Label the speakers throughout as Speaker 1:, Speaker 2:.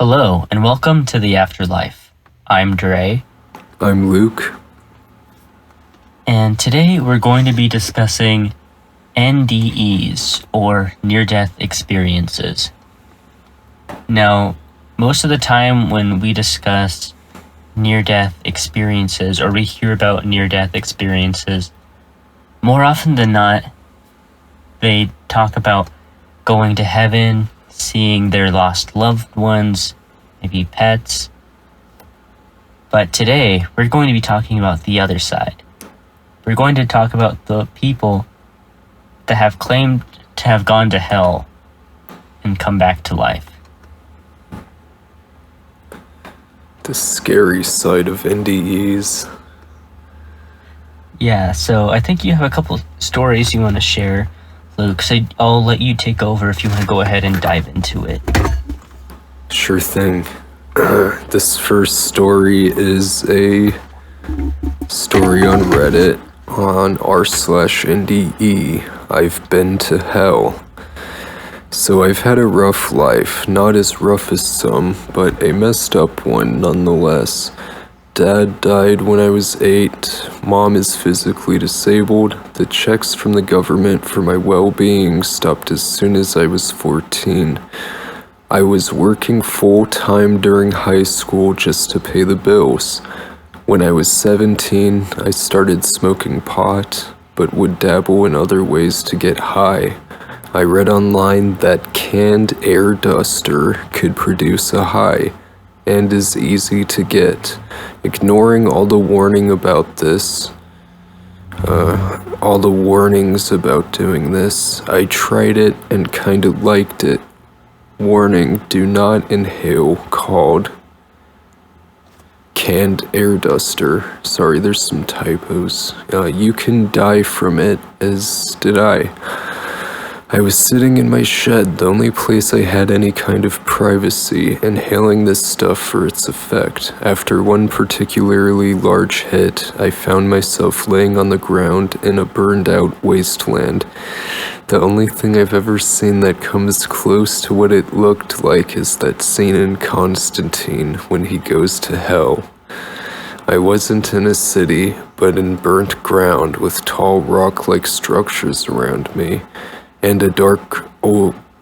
Speaker 1: Hello, and welcome to the Afterlife. I'm Dre,
Speaker 2: I'm Luke.
Speaker 1: and today we're going to be discussing NDEs, or near-death experiences. Now, most of the time when we discuss near-death experiences, or we hear about near-death experiences, more often than not, they talk about going to heaven, seeing their lost loved ones, maybe pets. But today, we're going to be talking about the other side. We're going to talk about the people that have claimed to have gone to hell and come back to life.
Speaker 2: The scary side of NDEs.
Speaker 1: Yeah, so I think you have a couple stories you want to share, Luke, so I'll let you take over if you want to go ahead and dive into it.
Speaker 2: Sure thing. This first story is a story on Reddit on r/NDE. I've been to hell. So I've had a rough life, not as rough as some, but a messed up one nonetheless. Dad died when I was 8, Mom is physically disabled, the checks from the government for my well-being stopped as soon as I was 14. I was working full-time during high school just to pay the bills. When I was 17, I started smoking pot, but would dabble in other ways to get high. I read online that canned air duster could produce a high, and is easy to get. Ignoring all the warnings about doing this, I tried it and kinda liked it. Warning, do not inhale, called canned air duster. Sorry, there's some typos. You can die from it, as did I. I was sitting in my shed, the only place I had any kind of privacy, inhaling this stuff for its effect. After one particularly large hit, I found myself laying on the ground in a burned-out wasteland. The only thing I've ever seen that comes close to what it looked like is that scene in Constantine when he goes to hell. I wasn't in a city, but in burnt ground with tall rock-like structures around me, and a dark,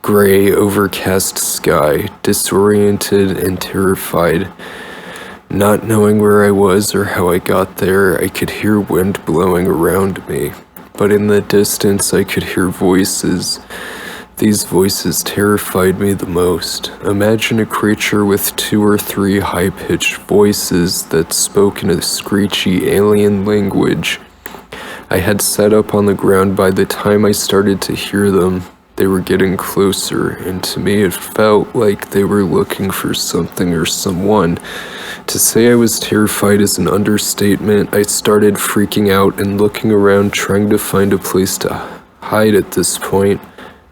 Speaker 2: gray, overcast sky, disoriented and terrified. Not knowing where I was or how I got there, I could hear wind blowing around me, but in the distance I could hear voices. These voices terrified me the most. Imagine a creature with 2 or 3 high-pitched voices that spoke in a screechy alien language. I had sat up on the ground by the time I started to hear them. They were getting closer, and to me it felt like they were looking for something or someone. To say I was terrified is an understatement. I started freaking out and looking around trying to find a place to hide at this point.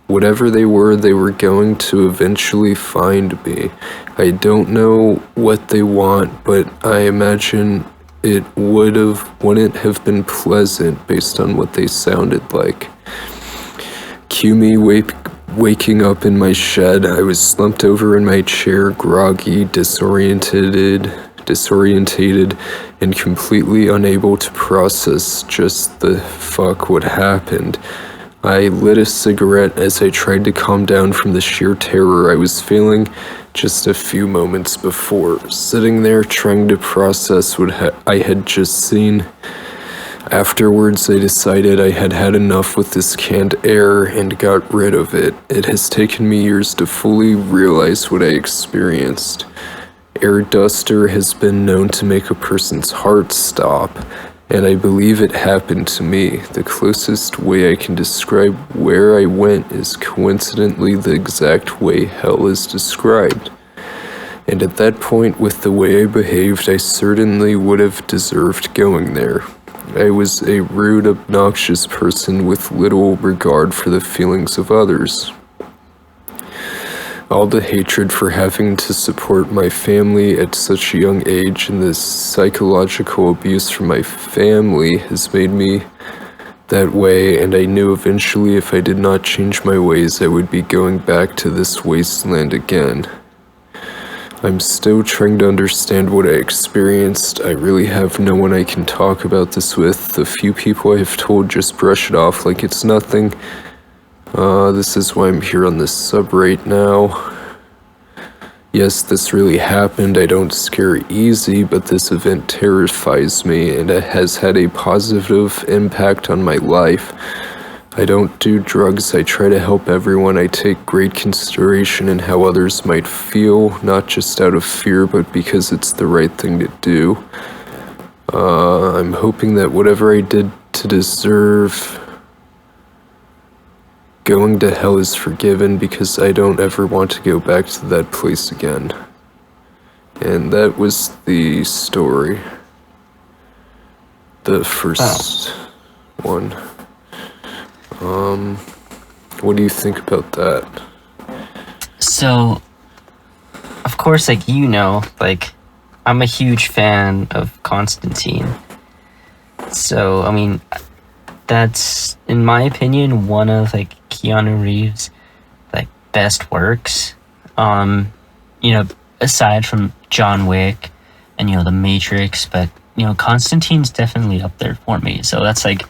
Speaker 2: Whatever they were going to eventually find me. I don't know what they want, but I imagine it wouldn't have been pleasant based on what they sounded like. Cue me waking up in my shed. I was slumped over in my chair, groggy, disorientated, and completely unable to process just the fuck what happened. I lit a cigarette as I tried to calm down from the sheer terror I was feeling just a few moments before, sitting there trying to process what I had just seen. Afterwards, I decided I had had enough with this canned air and got rid of it. It has taken me years to fully realize what I experienced. Air duster has been known to make a person's heart stop, and I believe it happened to me. The closest way I can describe where I went is coincidentally the exact way hell is described. And at that point, with the way I behaved, I certainly would have deserved going there. I was a rude, obnoxious person with little regard for the feelings of others. All the hatred for having to support my family at such a young age and the psychological abuse from my family has made me that way, and I knew eventually if I did not change my ways, I would be going back to this wasteland again. I'm still trying to understand what I experienced. I really have no one I can talk about this with. The few people I've told just brush it off like it's nothing. This is why I'm here on this sub right now. Yes, this really happened. I don't scare easy, but this event terrifies me, and it has had a positive impact on my life. I don't do drugs. I try to help everyone. I take great consideration in how others might feel, not just out of fear, but because it's the right thing to do. I'm hoping that whatever I did to deserve going to hell is forgiven, because I don't ever want to go back to that place again. And that was the story. The first one. What do you think about that?
Speaker 1: So, of course, like, I'm a huge fan of Constantine. So, I mean, that's, in my opinion, one of, like, Keanu Reeves' like best works. Aside from John Wick and The Matrix, but Constantine's definitely up there for me. So that's like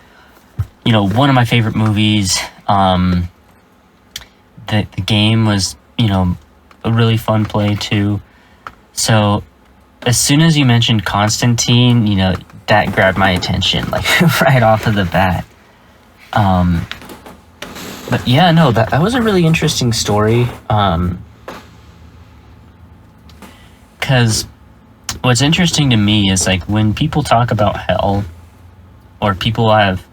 Speaker 1: one of my favorite movies. The game was a really fun play too. So as soon as you mentioned Constantine, that grabbed my attention like right off of the bat. But yeah, no, that was a really interesting story. Because what's interesting to me is like when people talk about hell, or people have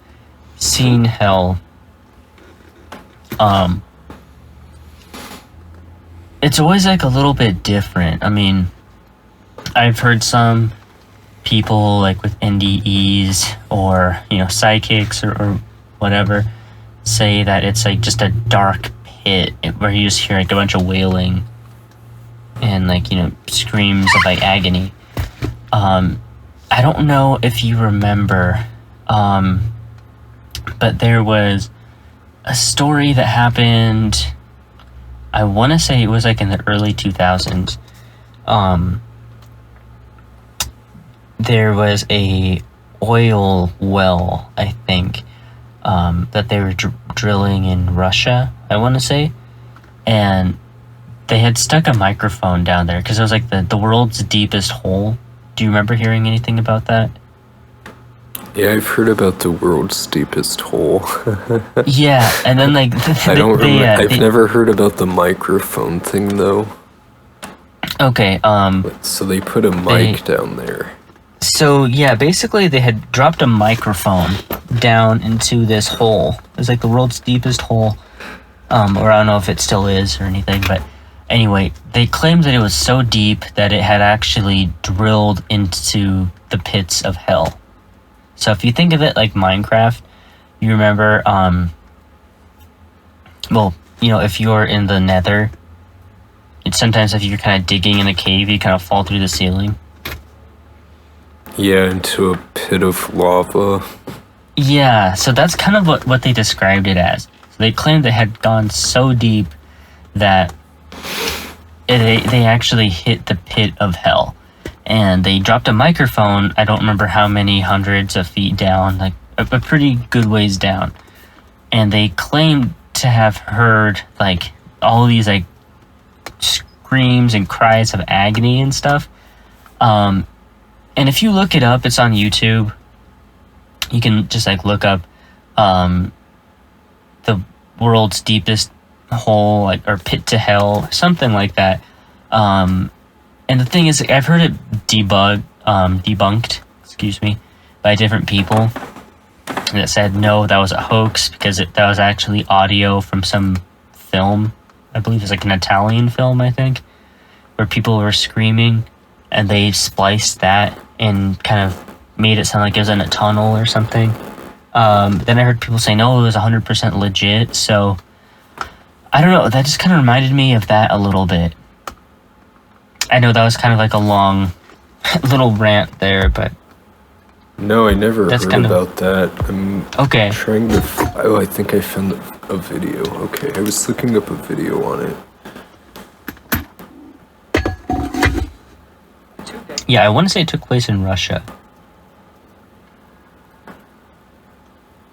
Speaker 1: seen hell, it's always like a little bit different. I mean, I've heard some people like with NDEs or psychics or whatever say that it's like just a dark pit where you just hear like a bunch of wailing and like screams of like agony. I don't know if you remember, but there was a story that happened, I want to say it was like in the early 2000s. There was a oil well, I think, that they were drilling in Russia, I want to say, and they had stuck a microphone down there because it was like the world's deepest hole. Do you remember hearing anything about that?
Speaker 2: Yeah, I've heard about the world's deepest hole.
Speaker 1: Yeah, and then like
Speaker 2: I've never heard about the microphone thing though.
Speaker 1: Okay.
Speaker 2: So they put a mic down there.
Speaker 1: So yeah, basically they had dropped a microphone down into this hole. It was like the world's deepest hole, or I don't know if it still is or anything, but anyway, they claimed that it was so deep that it had actually drilled into the pits of hell. So if you think of it like Minecraft, you remember, if you're in the nether, it's sometimes if you're kind of digging in a cave, you kind of fall through the ceiling.
Speaker 2: Yeah, into a pit of lava.
Speaker 1: Yeah, so that's kind of what they described it as. So they claimed it had gone so deep that they actually hit the pit of hell. And they dropped a microphone, I don't remember how many hundreds of feet down, like a pretty good ways down. And they claimed to have heard like all these like screams and cries of agony and stuff. And if you look it up, it's on YouTube. You can just like look up the world's deepest hole, like, or pit to hell, something like that. And the thing is, I've heard it debunked, by different people that said no, that was a hoax because that was actually audio from some film. I believe it's like an Italian film, I think, where people were screaming, and they spliced that and kind of made it sound like it was in a tunnel or something. Then I heard people say no, it was 100% legit. So I don't know. That just kind of reminded me of that a little bit. I know that was kind of like a long little rant there, but
Speaker 2: no, I never heard about that. I'm
Speaker 1: okay.
Speaker 2: Trying to. I think I found a video. Okay, I was looking up a video on it.
Speaker 1: Yeah, I want to say it took place in Russia.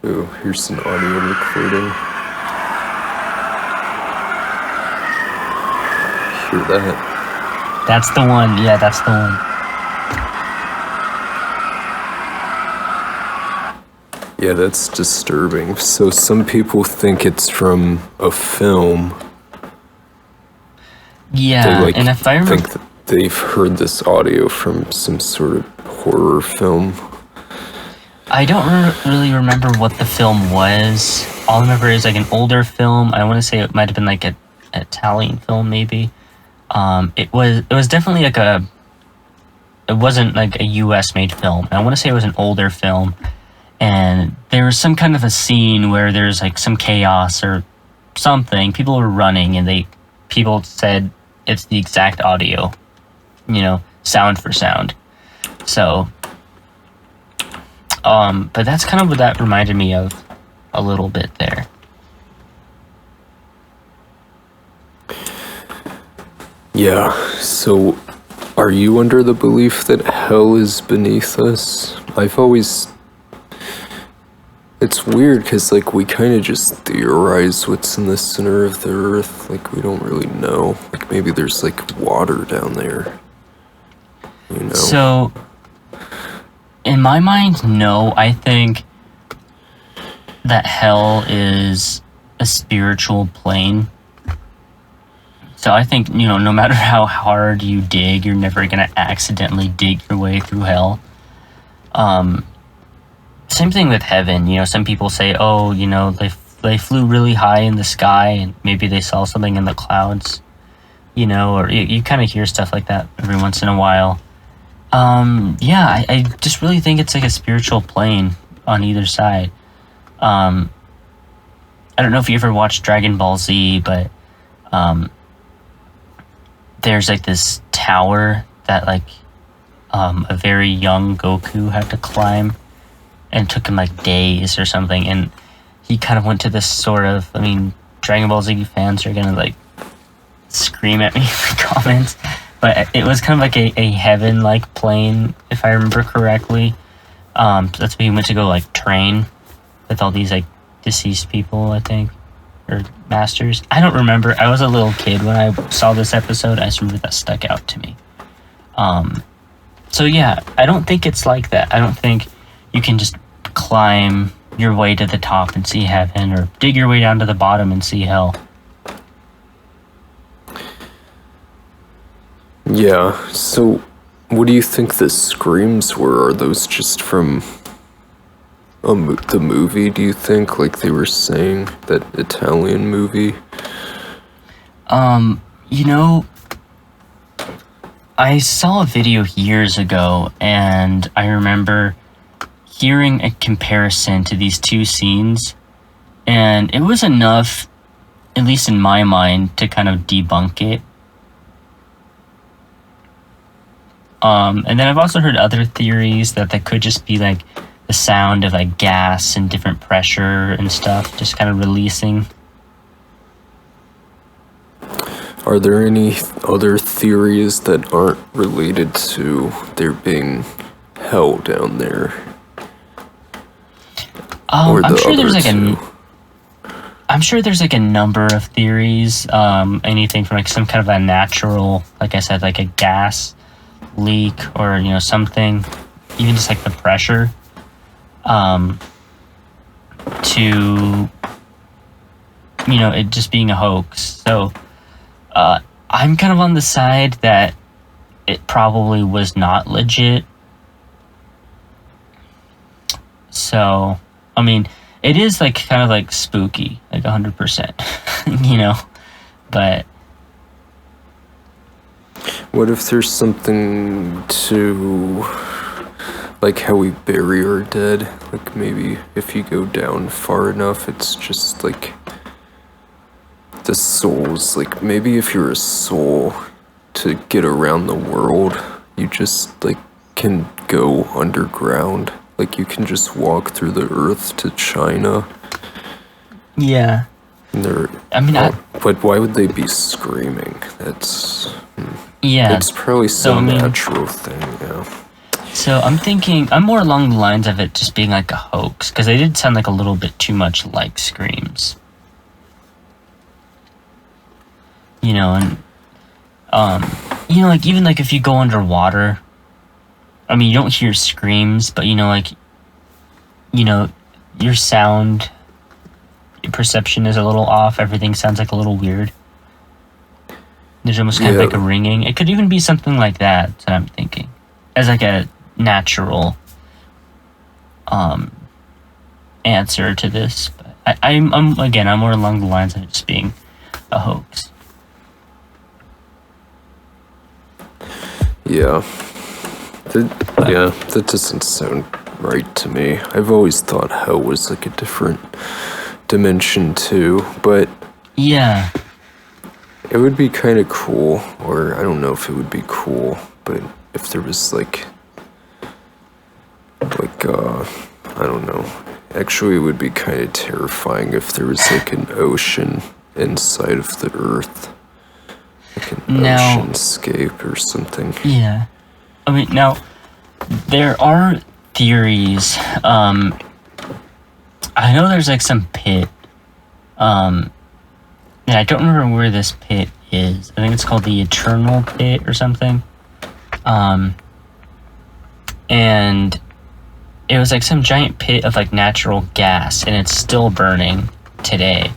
Speaker 2: Oh, here's an audio recording. Hear that?
Speaker 1: That's the one. Yeah, that's the one.
Speaker 2: Yeah, that's disturbing. So some people think it's from a film.
Speaker 1: Yeah,
Speaker 2: They
Speaker 1: and if I remember,
Speaker 2: think that they've heard this audio from some sort of horror film.
Speaker 1: I don't really remember what the film was. All I remember is like an older film. I want to say it might have been like an Italian film, maybe. It was definitely like it wasn't like a U.S. made film. I want to say it was an older film, and there was some kind of a scene where there's like some chaos or something. People were running, and people said it's the exact audio, sound for sound. So, but that's kind of what that reminded me of a little bit there.
Speaker 2: Yeah, so are you under the belief that hell is beneath us? It's weird because, like, we kind of just theorize what's in the center of the earth. Like, we don't really know. Like, maybe there's, like, water down there.
Speaker 1: So, in my mind, no. I think that hell is a spiritual plane. So I think, no matter how hard you dig, you're never going to accidentally dig your way through hell. Same thing with heaven. Some people say, oh, they flew really high in the sky and maybe they saw something in the clouds, or you kind of hear stuff like that every once in a while. Yeah, I just really think it's like a spiritual plane on either side. I don't know if you ever watched Dragon Ball Z, but there's like this tower that like a very young Goku had to climb, and it took him like days or something, and he kind of went to this sort of, Dragon Ball Z fans are gonna like scream at me in the comments, but it was kind of like a heaven-like plane, if I remember correctly. That's where he went to go like train with all these like deceased people, I think, or masters. I don't remember. I was a little kid when I saw this episode. I just remember that stuck out to me. So yeah, I don't think it's like that. I don't think you can just climb your way to the top and see heaven, or dig your way down to the bottom and see hell.
Speaker 2: Yeah, so what do you think the screams were? Are those just from the movie, do you think? Like they were saying, that Italian movie?
Speaker 1: I saw a video years ago, and I remember hearing a comparison to these two scenes, and it was enough, at least in my mind, to kind of debunk it. And then I've also heard other theories that could just be like the sound of like gas and different pressure and stuff just kind of releasing.
Speaker 2: Are there any other theories that aren't related to there being hell down there?
Speaker 1: I'm sure there's like a number of theories. Anything from like some kind of a natural, like I said, like a gas leak, or something, even just like the pressure, to it just being a hoax. So I'm kind of on the side that it probably was not legit. So it is like kind of like spooky, like 100%, but
Speaker 2: what if there's something to, like, how we bury our dead? Like, maybe if you go down far enough, it's just, like, the souls. Like, maybe if you're a soul, to get around the world, you just, like, can go underground. Like, you can just walk through the earth to China.
Speaker 1: yeah. I mean,
Speaker 2: but why would they be screaming?
Speaker 1: Yeah.
Speaker 2: It's probably some natural thing, yeah.
Speaker 1: So I'm more along the lines of it just being like a hoax, because they did sound like a little bit too much like screams. And like even like if you go underwater, I mean you don't hear screams, but your sound perception is a little off. Everything sounds like a little weird. There's almost kind of like a ringing. It could even be something like that I'm thinking, as like a natural answer to this. But I'm more along the lines of it just being a hoax.
Speaker 2: Yeah. That doesn't sound right to me. I've always thought hell was like a different dimension too, but
Speaker 1: yeah,
Speaker 2: it would be kind of cool, or I don't know if it would be cool, but if there was like I don't know. Actually, it would be kind of terrifying if there was like an ocean inside of the Earth, like an oceanscape or something.
Speaker 1: Yeah, I mean now there are theories. I know there's like some pit. And I don't remember where this pit is. I think it's called the Eternal Pit or something. And it was like some giant pit of like natural gas, and it's still burning today.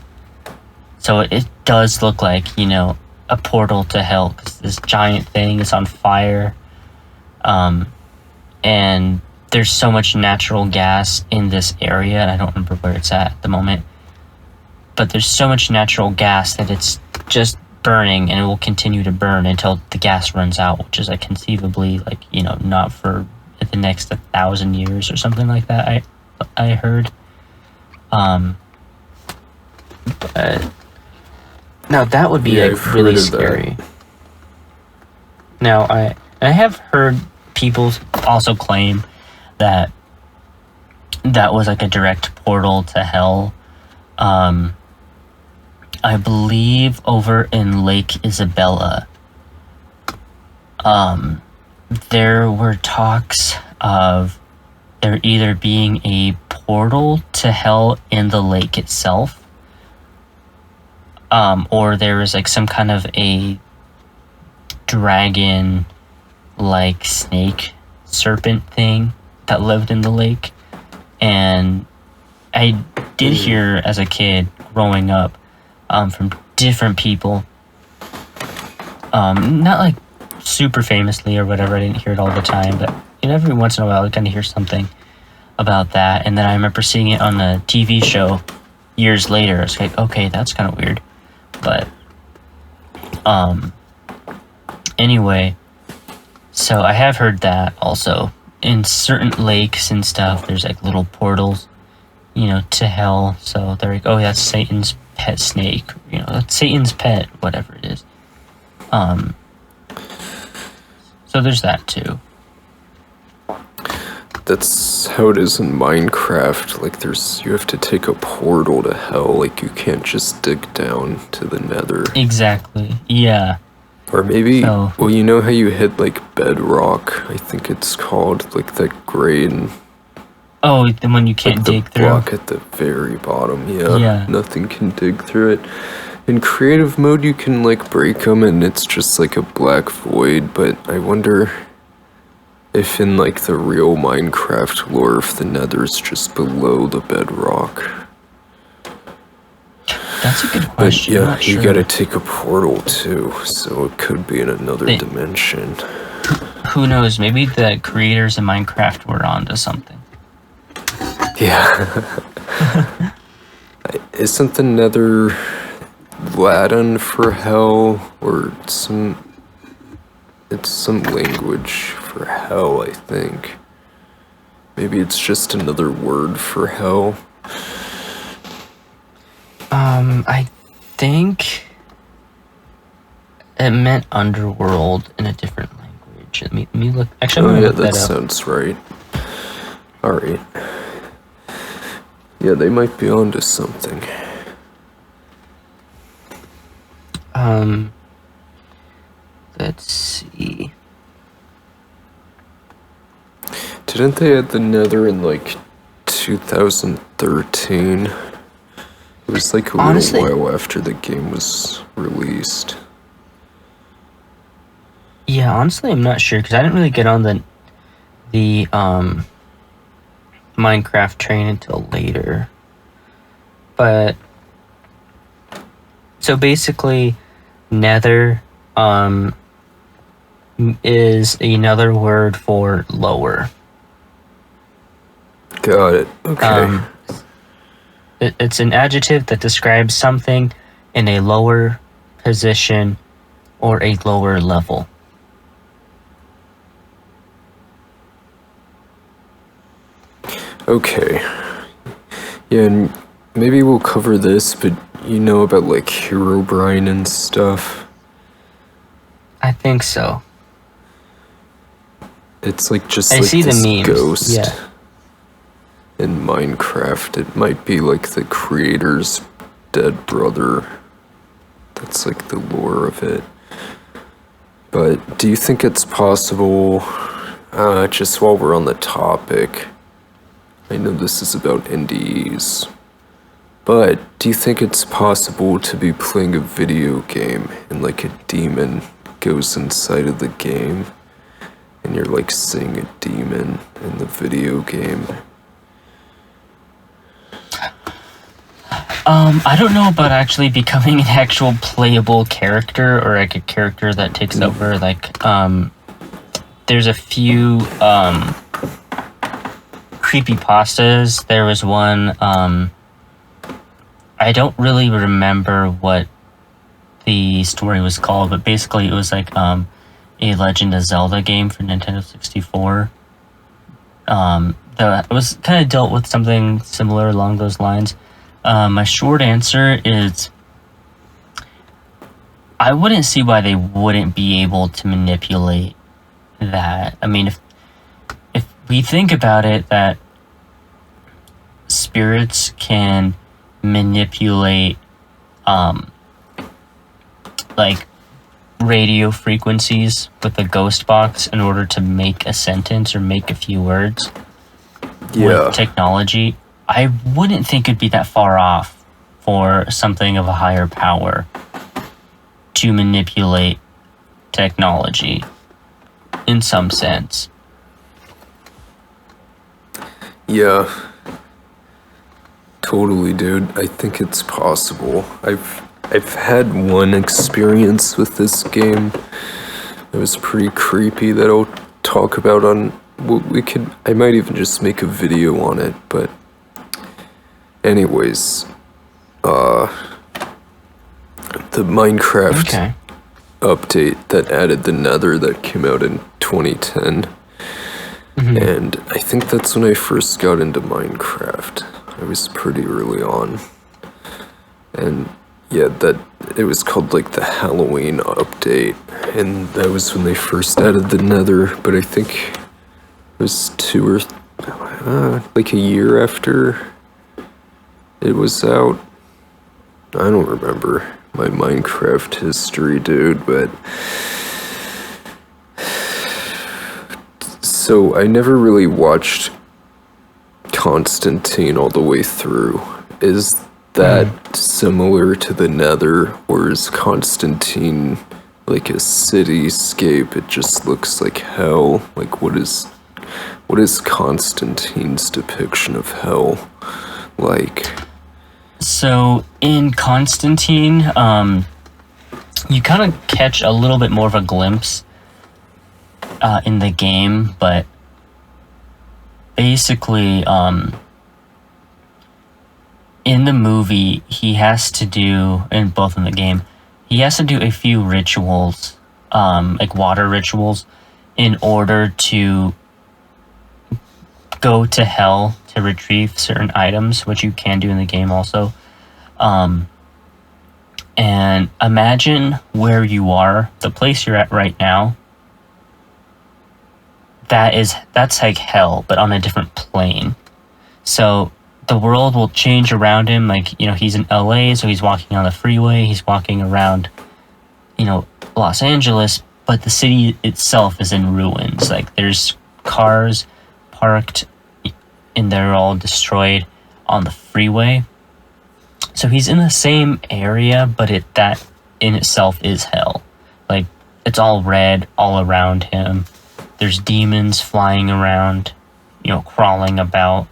Speaker 1: So it does look like, a portal to hell, because this giant thing is on fire. And there's so much natural gas in this area, and I don't remember where it's at the moment. But there's so much natural gas that it's just burning, and it will continue to burn until the gas runs out, which is like conceivably like, not for the next 1,000 years or something like that. I heard. But now that would be like really scary. Now I have heard people also claim that was like a direct portal to hell. I believe over in Lake Isabella, there were talks of there either being a portal to hell in the lake itself, or there was like some kind of a dragon like snake serpent thing that lived in the lake. And I did hear as a kid growing up from different people, not like super famously or whatever, I didn't hear it all the time, but every once in a while I kind of hear something about that. And then I remember seeing it on a TV show years later. It's like, okay, that's kind of weird. But anyway, so I have heard that also in certain lakes and stuff, there's like little portals, to hell. So they're like, oh, that's Satan's pet snake, that's Satan's pet, whatever it is. So there's that too.
Speaker 2: That's how it is in Minecraft. Like you have to take a portal to hell. Like you can't just dig down to the nether.
Speaker 1: Exactly, yeah.
Speaker 2: Or maybe, well, you know how you hit like bedrock, I think it's called, like that grade.
Speaker 1: Oh, the one you can't dig through.
Speaker 2: The block at the very bottom, yeah. Nothing can dig through it. In creative mode, you can like break them and it's just like a black void, but I wonder if in like the real Minecraft lore, if the nether's just below the bedrock.
Speaker 1: That's a good question.
Speaker 2: But yeah, you gotta take a portal too, so it could be in another dimension.
Speaker 1: Who knows? Maybe the creators of Minecraft were onto something.
Speaker 2: Yeah. Isn't the nether Latin for hell, or it's some language for hell, I think. Maybe it's just another word for hell.
Speaker 1: I think it meant underworld in a different language. Let me look. Actually,
Speaker 2: that sounds right. Alright. Yeah, they might be onto something.
Speaker 1: Let's see.
Speaker 2: Didn't they add the Nether in like 2013? It was like a
Speaker 1: Honestly,
Speaker 2: little while after the game was released.
Speaker 1: Yeah, honestly, I'm not sure because I didn't really get on the Minecraft train until later. But so basically, Nether is another word for lower.
Speaker 2: Got it. Okay.
Speaker 1: It's an adjective that describes something in a lower position or a lower level.
Speaker 2: Okay. Yeah, and maybe we'll cover this, but you know about like Herobrine and stuff?
Speaker 1: I think so.
Speaker 2: It's like just
Speaker 1: I
Speaker 2: like
Speaker 1: see the
Speaker 2: this
Speaker 1: memes.
Speaker 2: ghost
Speaker 1: Yeah.
Speaker 2: in Minecraft. It might be like the creator's dead brother. That's like the lore of it. But do you think it's possible, just while we're on the topic, I know this is about NDEs, but do you think it's possible to be playing a video game and like a demon goes inside of the game and you're like seeing a demon in the video game?
Speaker 1: I don't know about actually becoming an actual playable character or like a character that takes over. Like, there's a few creepypastas. There was one, I don't really remember what the story was called, but basically it was like a Legend of Zelda game for Nintendo 64. It was kind of dealt with something similar along those lines. My short answer is I wouldn't see why they wouldn't be able to manipulate that. I mean, if we think about it, that spirits can manipulate like radio frequencies with a ghost box in order to make a sentence or make a few words with technology, I wouldn't think it'd be that far off for something of a higher power to manipulate technology in some sense.
Speaker 2: Yeah. Totally, dude. I think it's possible. I've had one experience with this game. It was pretty creepy that I'll talk about on I might even just make a video on it, but anyways, the Minecraft update that added the Nether that came out in 2010. And I think that's when I first got into Minecraft. I was pretty early on. And yeah, that it was called like the Halloween update, and that was when they first added the Nether, but I think it was like a year after it was out. I don't remember my Minecraft history, dude, but so I never really watched Constantine all the way through. Is that similar to the Nether, or is Constantine like a cityscape? It just looks like hell. Like what is Constantine's depiction of hell like?
Speaker 1: So in Constantine, you kind of catch a little bit more of a glimpse in the game, but basically, in the movie, he has to do, and both in the game, he has to do a few rituals, like water rituals, in order to go to hell to retrieve certain items, which you can do in the game also. And imagine where you are, the place you're at right now. That's like hell, but on a different plane. So the world will change around him. Like, you know, he's in LA, so he's walking on the freeway. He's walking around Los Angeles, but the city itself is in ruins. Like, there's cars parked and they're all destroyed on the freeway. So he's in the same area, but that in itself is hell. Like, it's all red all around him. There's demons flying around, crawling about.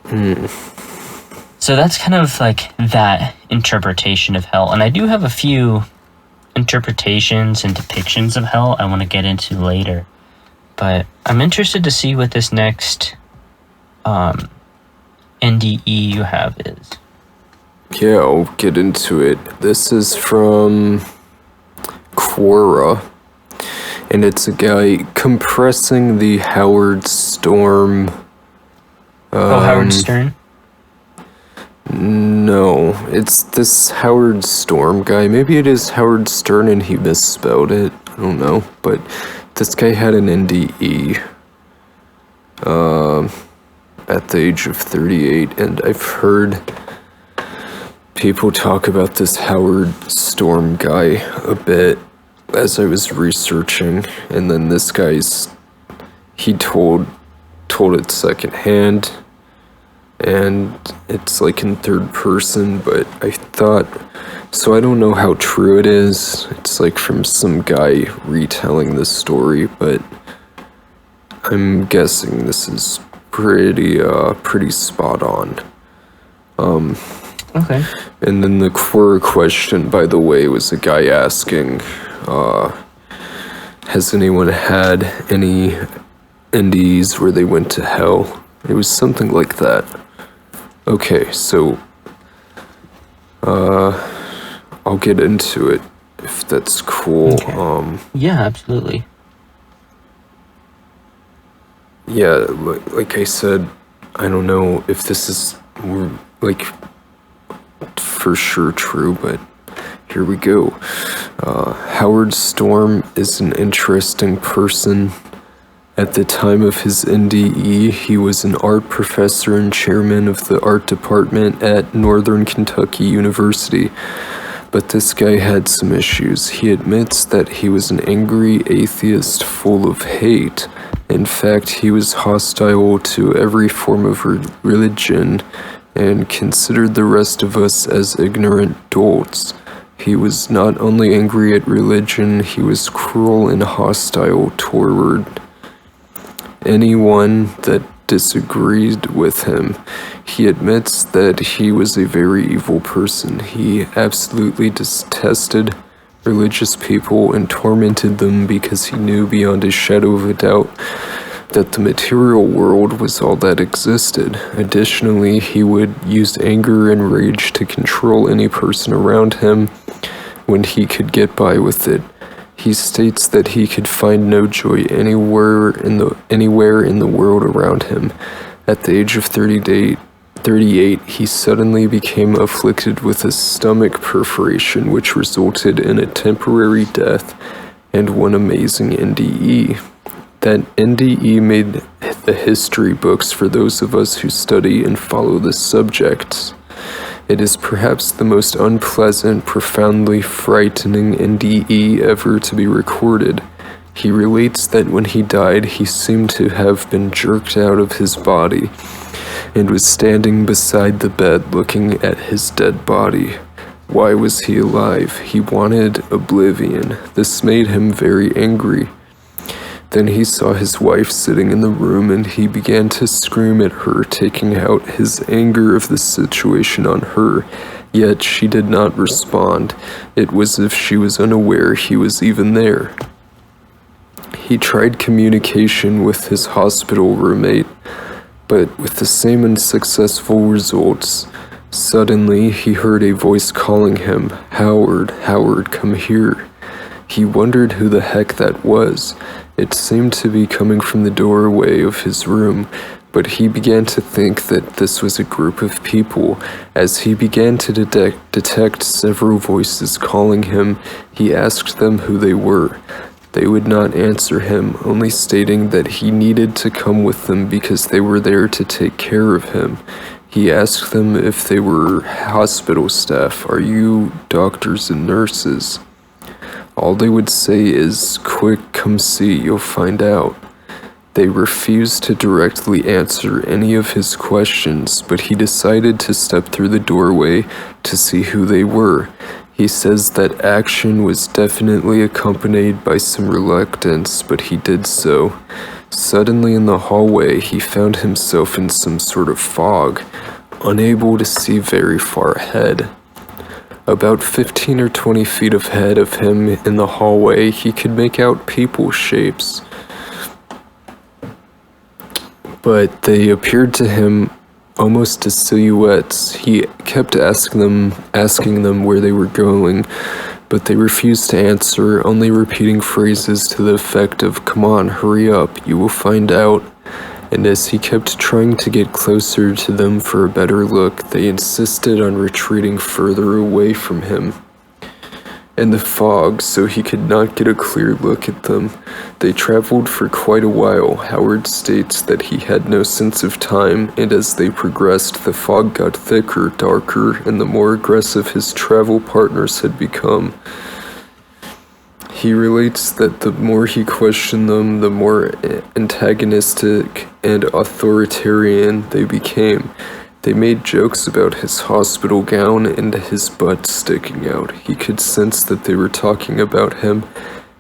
Speaker 1: So that's kind of like that interpretation of hell. And I do have a few interpretations and depictions of hell I want to get into later. But I'm interested to see what this next NDE you have is.
Speaker 2: Yeah, I'll get into it. This is from Quora, and it's a guy compressing the Howard Storm.
Speaker 1: Howard Stern?
Speaker 2: No, it's this Howard Storm guy. Maybe it is Howard Stern and he misspelled it. I don't know, but this guy had an NDE at the age of 38, and I've heard people talk about this Howard Storm guy a bit as I was researching, and then this guy's, he told it secondhand, and it's like in third person, but I thought, so I don't know how true it is. It's like from some guy retelling this story, but I'm guessing this is pretty spot on.
Speaker 1: Okay.
Speaker 2: And then the Quora question, by the way, was a guy asking, has anyone had any NDEs where they went to hell? It was something like that. Okay, so I'll get into it if that's cool.
Speaker 1: Okay. Yeah, absolutely.
Speaker 2: Yeah, like I said, I don't know if this is like for sure true, but here we go. Howard Storm is an interesting person. At the time of his NDE, he was an art professor and chairman of the art department at Northern Kentucky University. But this guy had some issues. He admits that he was an angry atheist full of hate. In fact, he was hostile to every form of religion and considered the rest of us as ignorant dolts. He was not only angry at religion, he was cruel and hostile toward anyone that disagreed with him. He admits that he was a very evil person. He absolutely detested religious people and tormented them because he knew beyond a shadow of a doubt that the material world was all that existed. Additionally, he would use anger and rage to control any person around him when he could get by with it. He states that he could find no joy anywhere in the world around him. At the age of 38, he suddenly became afflicted with a stomach perforation, which resulted in a temporary death and one amazing NDE. That NDE made the history books for those of us who study and follow this subject. It is perhaps the most unpleasant, profoundly frightening NDE ever to be recorded. He relates that when he died, he seemed to have been jerked out of his body and was standing beside the bed looking at his dead body. Why was he alive? He wanted oblivion. This made him very angry. Then he saw his wife sitting in the room and he began to scream at her, taking out his anger of the situation on her, yet she did not respond. It was as if she was unaware he was even there. He tried communication with his hospital roommate, but with the same unsuccessful results. Suddenly, he heard a voice calling him, "Howard, Howard, come here." He wondered who the heck that was. It seemed to be coming from the doorway of his room, but he began to think that this was a group of people. As he began to detect several voices calling him, he asked them who they were. They would not answer him, only stating that he needed to come with them because they were there to take care of him. He asked them if they were hospital staff. "Are you doctors and nurses?" All they would say is, "Quick, come see, you'll find out." They refused to directly answer any of his questions, but he decided to step through the doorway to see who they were. He says that action was definitely accompanied by some reluctance, but he did so. Suddenly in the hallway, he found himself in some sort of fog, unable to see very far ahead. About 15 or 20 feet ahead of him in the hallway, he could make out people shapes, but they appeared to him almost as silhouettes. He kept asking them where they were going, but they refused to answer, only repeating phrases to the effect of, "Come on, hurry up, you will find out." And as he kept trying to get closer to them for a better look, they insisted on retreating further away from him in the fog so he could not get a clear look at them. They traveled for quite a while. Howard states that he had no sense of time, and as they progressed, the fog got thicker, darker, and the more aggressive his travel partners had become. He relates that the more he questioned them, the more antagonistic and authoritarian they became. They made jokes about his hospital gown and his butt sticking out. He could sense that they were talking about him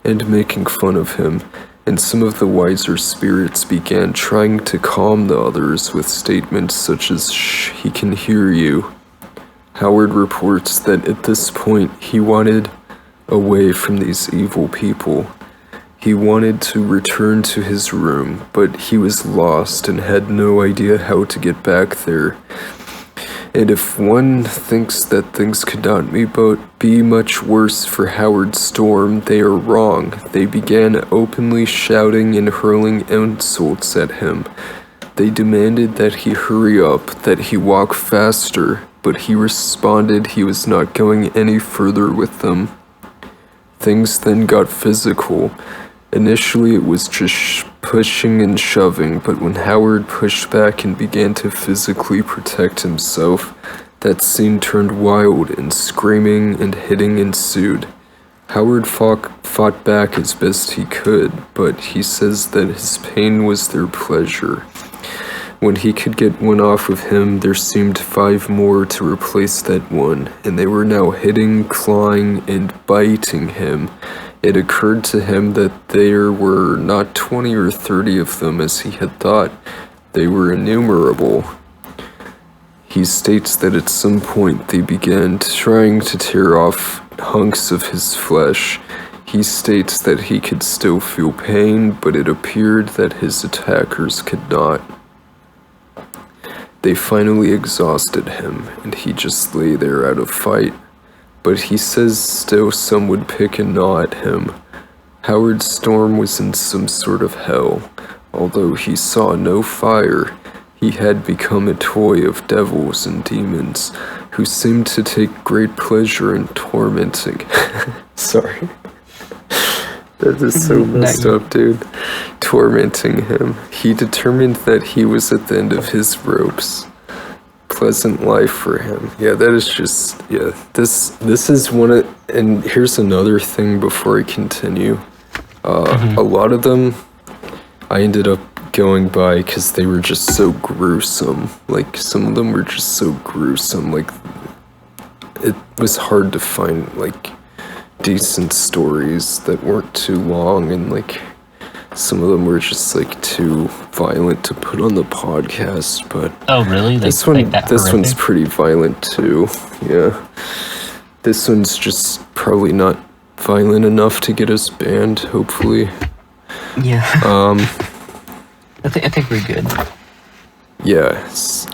Speaker 2: and making fun of him, and some of the wiser spirits began trying to calm the others with statements such as, "Shh, he can hear you." Howard reports that at this point he wanted away from these evil people. He wanted to return to his room, but he was lost and had no idea how to get back there. And if one thinks that things could not be much worse for Howard Storm, they are wrong. They began openly shouting and hurling insults at him. They demanded that he hurry up, that he walk faster, but he responded he was not going any further with them. Things then got physical. Initially it was just pushing and shoving, but when Howard pushed back and began to physically protect himself, that scene turned wild and screaming and hitting ensued. Howard fought back as best he could, but he says that his pain was their pleasure. When he could get one off of him, there seemed 5 more to replace that one, and they were now hitting, clawing, and biting him. It occurred to him that there were not 20 or 30 of them as he had thought. They were innumerable. He states that at some point they began trying to tear off hunks of his flesh. He states that he could still feel pain, but it appeared that his attackers could not. They finally exhausted him, and he just lay there out of fight. But he says still some would pick and gnaw at him. Howard Storm was in some sort of hell. Although he saw no fire, he had become a toy of devils and demons, who seemed to take great pleasure in tormenting. Sorry. That is so messed up, dude. Tormenting him. He determined that he was at the end of his ropes. Pleasant life for him. Yeah, that is just, yeah. This is one of, and here's another thing before I continue. A lot of them I ended up going by because they were just so gruesome. Like, some of them were just so gruesome. Like, it was hard to find, like, decent stories that weren't too long, and, like, some of them were just, like, too violent to put on the podcast, but...
Speaker 1: Oh, really?
Speaker 2: This one's pretty violent, too. Yeah. This one's just probably not violent enough to get us banned, hopefully.
Speaker 1: Yeah. I think we're good.
Speaker 2: Yeah,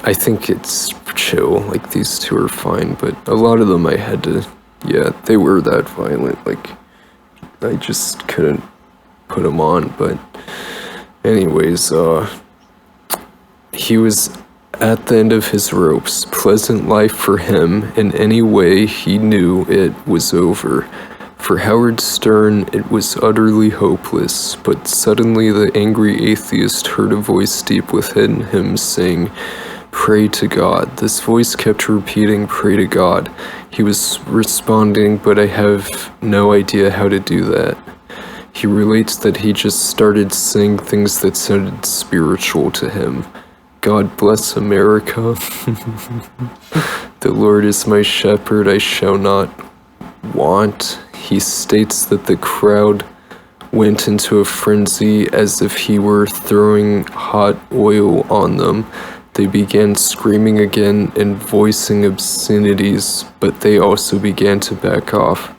Speaker 2: I think it's chill. Like, these two are fine, but a lot of them I had to... Yeah, they were that violent. Like, I just couldn't put them on, but... Anyways, he was at the end of his ropes. Pleasant life for him. In any way he knew it was over. For Howard Stern, it was utterly hopeless, but suddenly the angry atheist heard a voice deep within him saying, "Pray to God." This voice kept repeating, "Pray to God." He was responding, but I have no idea how to do that. He relates that he just started saying things that sounded spiritual to him. God bless America. The Lord is my shepherd, I shall not want. He states that the crowd went into a frenzy as if he were throwing hot oil on them. They began screaming again and voicing obscenities, but they also began to back off.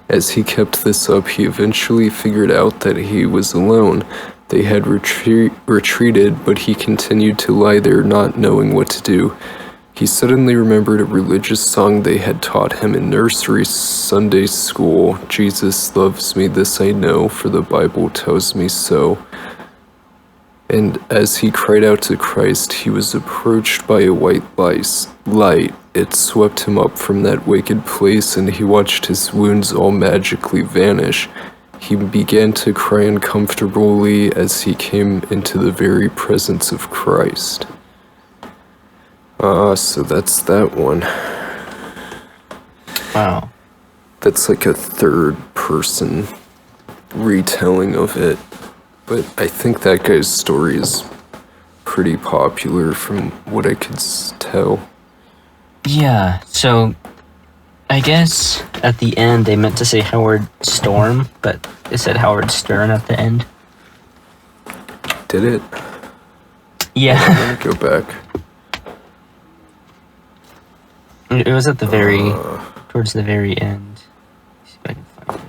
Speaker 2: As he kept this up, he eventually figured out that he was alone. They had retreated, but he continued to lie there, not knowing what to do. He suddenly remembered a religious song they had taught him in nursery Sunday school. Jesus loves me, this I know, for the Bible tells me so. And as he cried out to Christ, he was approached by a white light. It swept him up from that wicked place, and he watched his wounds all magically vanish. He began to cry uncomfortably as he came into the very presence of Christ. So that's that one.
Speaker 1: Wow.
Speaker 2: That's like a third person retelling of it. But I think that guy's story is pretty popular from what I could tell.
Speaker 1: Yeah, so I guess at the end they meant to say Howard Storm, but it said Howard Stern at the end.
Speaker 2: Did it?
Speaker 1: Yeah.
Speaker 2: Let me go back.
Speaker 1: It was at the towards the very end. See if I can find it.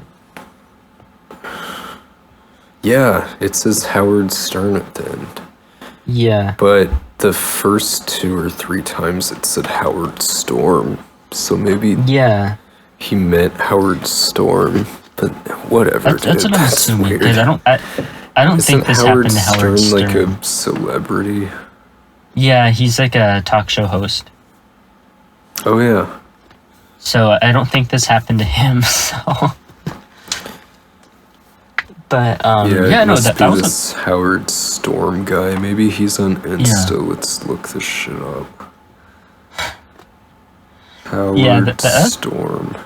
Speaker 2: Yeah, it says Howard Stern at the end.
Speaker 1: Yeah.
Speaker 2: But the first 2 or 3 times it said Howard Storm. So maybe he meant Howard Storm. But whatever.
Speaker 1: That's what I'm assuming. Because I don't think this
Speaker 2: Howard
Speaker 1: happened to Howard Stern.
Speaker 2: Like a celebrity?
Speaker 1: Yeah, he's like a talk show host.
Speaker 2: Oh yeah.
Speaker 1: So I don't think this happened to him. So, but
Speaker 2: that was
Speaker 1: this
Speaker 2: Howard Storm guy. Maybe he's on Insta. Yeah. Let's look this shit up. Howard Storm.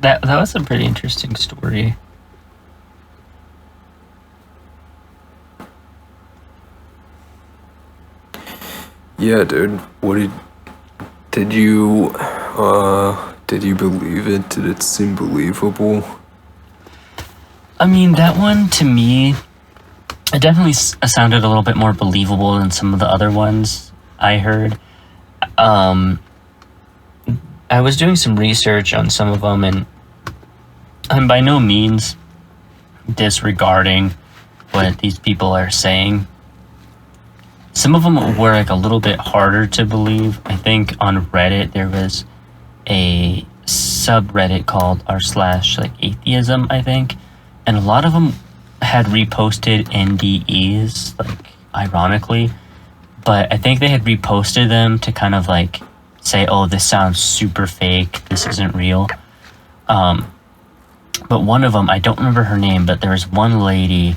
Speaker 1: That was a pretty interesting story.
Speaker 2: Yeah, dude. Did you believe it? Did it seem believable?
Speaker 1: I mean, that one to me, it definitely sounded a little bit more believable than some of the other ones I heard. I was doing some research on some of them, and I'm by no means disregarding what these people are saying. Some of them were like a little bit harder to believe. I think on Reddit there was a subreddit called r/atheism, I think, and a lot of them had reposted NDEs, like ironically, but I think they had reposted them to kind of like say, oh, this sounds super fake, this isn't real. But one of them, I don't remember her name, but there was one lady,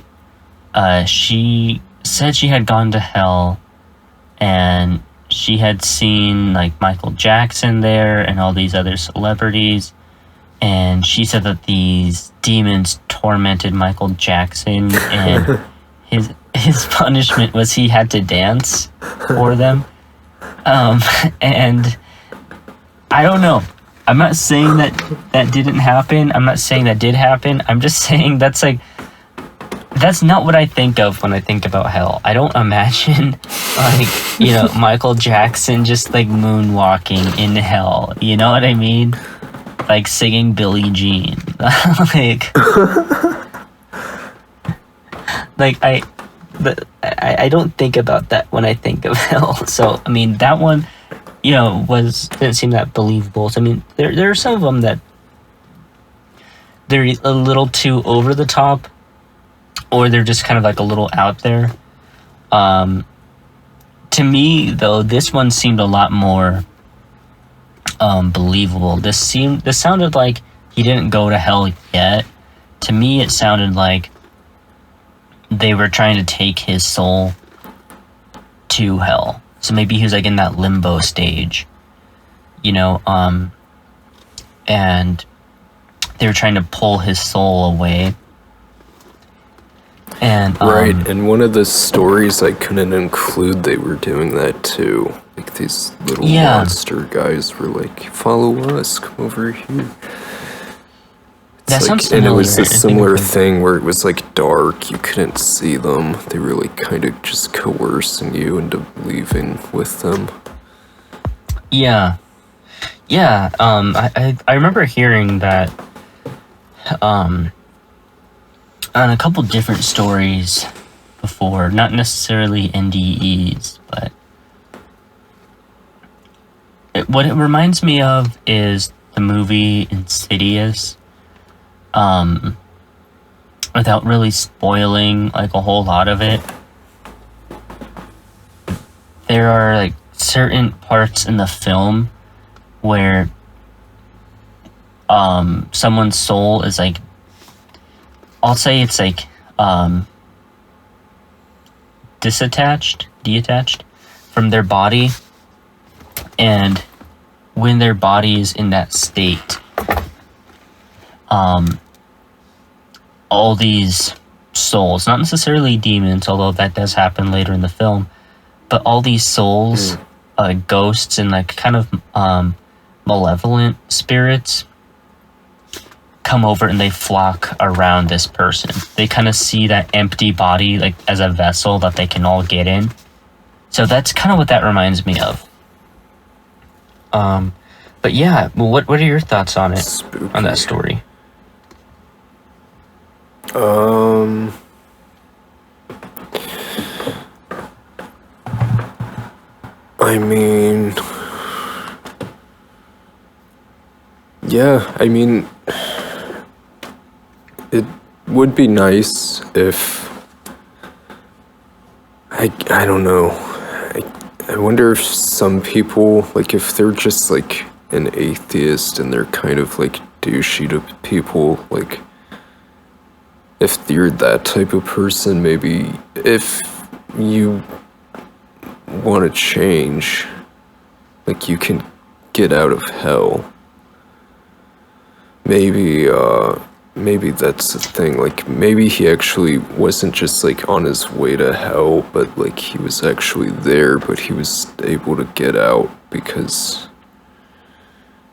Speaker 1: she said she had gone to hell and she had seen like Michael Jackson there and all these other celebrities, and she said that these demons tormented Michael Jackson and his punishment was he had to dance for them. And I don't know, I'm not saying that didn't happen, I'm not saying that did happen, I'm just saying that's not what I think of when I think about hell. I don't imagine, like, Michael Jackson just, like, moonwalking in hell. You know what I mean? Like, singing Billie Jean. I don't think about that when I think of hell. So, I mean, that one, didn't seem that believable. So, I mean, there are some of them that they're a little too over the top, or they're just kind of like a little out there. To me, though, this one seemed a lot more believable. This sounded like he didn't go to hell yet. To me, it sounded like they were trying to take his soul to hell. So maybe he was like in that limbo stage. and they were trying to pull his soul away. And
Speaker 2: right, and one of the stories I couldn't include, they were doing that too. Like these little monster guys were like, "Follow us, come over here."
Speaker 1: That sounds
Speaker 2: and it
Speaker 1: familiar.
Speaker 2: was a similar thing where it was like dark, you couldn't see them. They were like kind of just coercing you into leaving with them.
Speaker 1: Yeah. I remember hearing that on a couple different stories before, not necessarily NDEs, but what it reminds me of is the movie Insidious. Without really spoiling like a whole lot of it, there are like certain parts in the film where someone's soul is like, I'll say it's like detached from their body, and when their body is in that state, all these souls, not necessarily demons, although that does happen later in the film, but all these souls, ghosts and like kind of malevolent spirits come over and they flock around this person. They kind of see that empty body like as a vessel that they can all get in. So that's kind of what that reminds me of. But yeah, well, what are your thoughts on it?
Speaker 2: Spooky.
Speaker 1: On that story?
Speaker 2: I mean, yeah, I mean, it would be nice if, I don't know, I wonder if some people, like if they're just like an atheist and they're kind of like douchey to people, like if you're that type of person, maybe if you want to change, like you can get out of hell. Maybe that's the thing. Like maybe he actually wasn't just like on his way to hell, but like he was actually there, but he was able to get out because